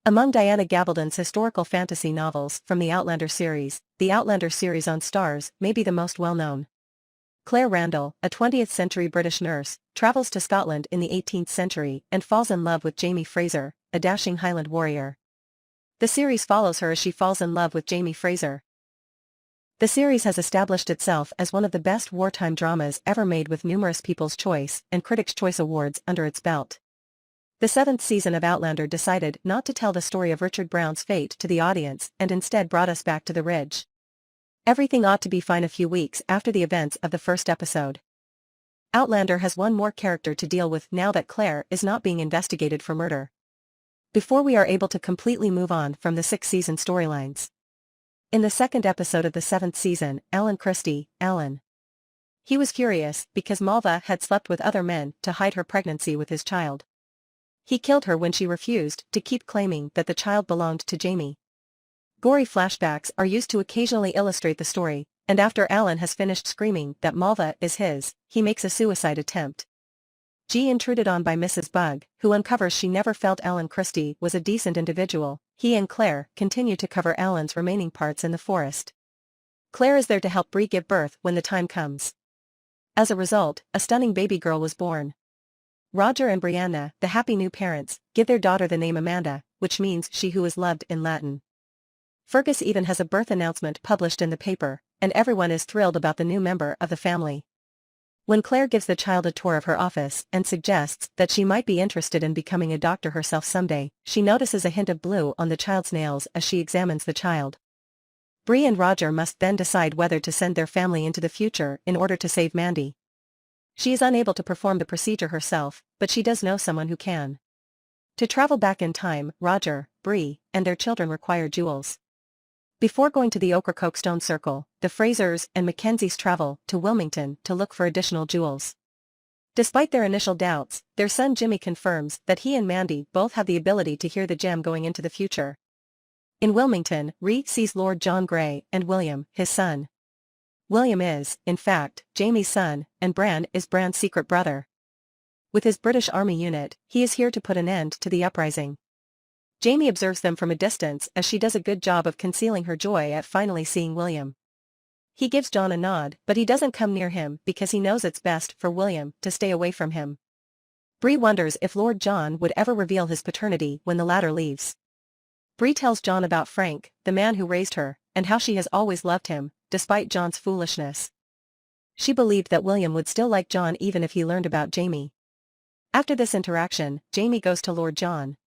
Among Diana Gabaldon's historical fantasy novels from the Outlander series on Starz may be the most well-known. Claire Randall, a 20th-century British nurse, travels to Scotland in the 18th century and falls in love with Jamie Fraser, a dashing Highland warrior. The series follows her as she falls in love with Jamie Fraser. The series has established itself as one of the best wartime dramas ever made with numerous People's Choice and Critics' Choice Awards under its belt. The 7th season of Outlander decided not to tell the story of Richard Brown's fate to the audience and instead brought us back to the Ridge. Everything ought to be fine a few weeks after the events of the first episode. Outlander has one more character to deal with now that Claire is not being investigated for murder. Before we are able to completely move on from the 6th-season storylines. In the 2nd episode of the 7th season, Alan Christie, Alan. He was furious because Malva had slept with other men to hide her pregnancy with his child. He killed her when she refused to keep claiming that the child belonged to Jamie. Gory flashbacks are used to occasionally illustrate the story, and after Alan has finished screaming that Malva is his, he makes a suicide attempt. Intruded on by Mrs. Bug, who uncovers she never felt Alan Christie was a decent individual. He and Claire continue to cover Alan's remaining parts in the forest. Claire is there to help Bree give birth when the time comes. As a result, a stunning baby girl was born. Roger and Brianna, the happy new parents, give their daughter the name Amanda, which means she who is loved in Latin. Fergus even has a birth announcement published in the paper, and everyone is thrilled about the new member of the family. When Claire gives the child a tour of her office and suggests that she might be interested in becoming a doctor herself someday, she notices a hint of blue on the child's nails as she examines the child. Bree and Roger must then decide whether to send their family into the future in order to save Mandy. She is unable to perform the procedure herself, but she does know someone who can. To travel back in time, Roger, Bree, and their children require jewels. Before going to the Ocracoke Stone Circle, the Frasers and Mackenzies travel to Wilmington to look for additional jewels. Despite their initial doubts, their son Jimmy confirms that he and Mandy both have the ability to hear the gem going into the future. In Wilmington, Reed sees Lord John Grey and William, his son. William is, in fact, Jamie's son, and Bran is Bran's secret brother. With his British Army unit, he is here to put an end to the uprising. Jamie observes them from a distance as she does a good job of concealing her joy at finally seeing William. He gives John a nod, but he doesn't come near him because he knows it's best for William to stay away from him. Bree wonders if Lord John would ever reveal his paternity when the latter leaves. Bree tells John about Frank, the man who raised her, and how she has always loved him, despite John's foolishness. She believed that William would still like John even if he learned about Jamie. After this interaction, Jamie goes to Lord John.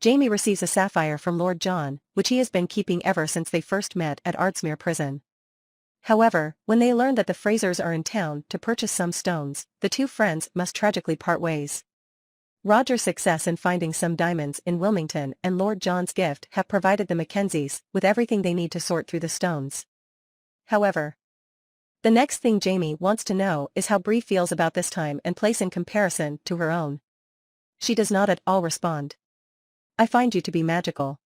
Jamie receives a sapphire from Lord John, which he has been keeping ever since they first met at Ardsmuir Prison. However, when they learn that the Frasers are in town to purchase some stones, the two friends must tragically part ways. Roger's success in finding some diamonds in Wilmington and Lord John's gift have provided the Mackenzies with everything they need to sort through the stones. However, the next thing Jamie wants to know is how Bree feels about this time and place in comparison to her own. She does not at all respond. I find you to be magical.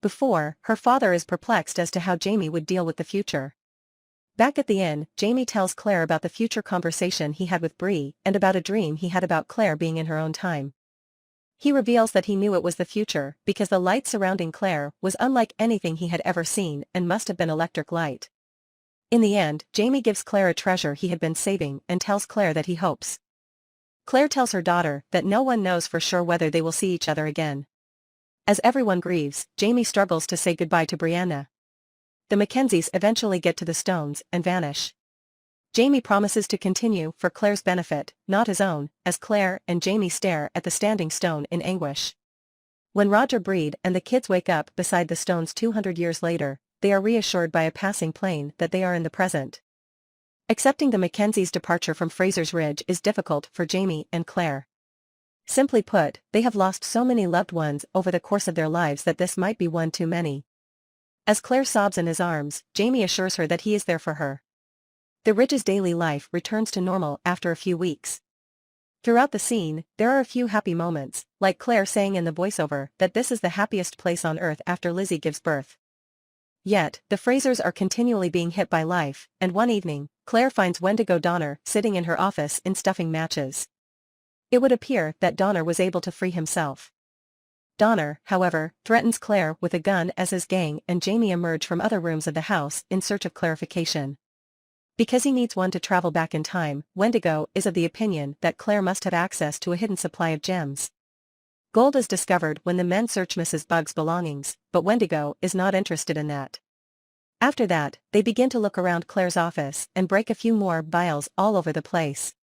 Before, her father is perplexed as to how Jamie would deal with the future. Back at the inn, Jamie tells Claire about the future conversation he had with Bree and about a dream he had about Claire being in her own time. He reveals that he knew it was the future because the light surrounding Claire was unlike anything he had ever seen and must have been electric light. In the end, Jamie gives Claire a treasure he had been saving and tells Claire that he hopes. Claire tells her daughter that no one knows for sure whether they will see each other again. As everyone grieves, Jamie struggles to say goodbye to Brianna. The Mackenzies eventually get to the stones and vanish. Jamie promises to continue for Claire's benefit, not his own, as Claire and Jamie stare at the standing stone in anguish. When Roger Breed and the kids wake up beside the stones 200 years later, they are reassured by a passing plane that they are in the present. Accepting the Mackenzies' departure from Fraser's Ridge is difficult for Jamie and Claire. Simply put, they have lost so many loved ones over the course of their lives that this might be one too many. As Claire sobs in his arms, Jamie assures her that he is there for her. The Ridge's daily life returns to normal after a few weeks. Throughout the scene, there are a few happy moments, like Claire saying in the voiceover that this is the happiest place on earth after Lizzie gives birth. Yet, the Frasers are continually being hit by life, and one evening, Claire finds Wendigo Donner sitting in her office in stuffing matches. It would appear that Donner was able to free himself. Donner, however, threatens Claire with a gun as his gang and Jamie emerge from other rooms of the house in search of clarification. Because he needs one to travel back in time, Wendigo is of the opinion that Claire must have access to a hidden supply of gems. Gold is discovered when the men search Mrs. Bug's belongings, but Wendigo is not interested in that. After that, they begin to look around Claire's office and break a few more vials all over the place.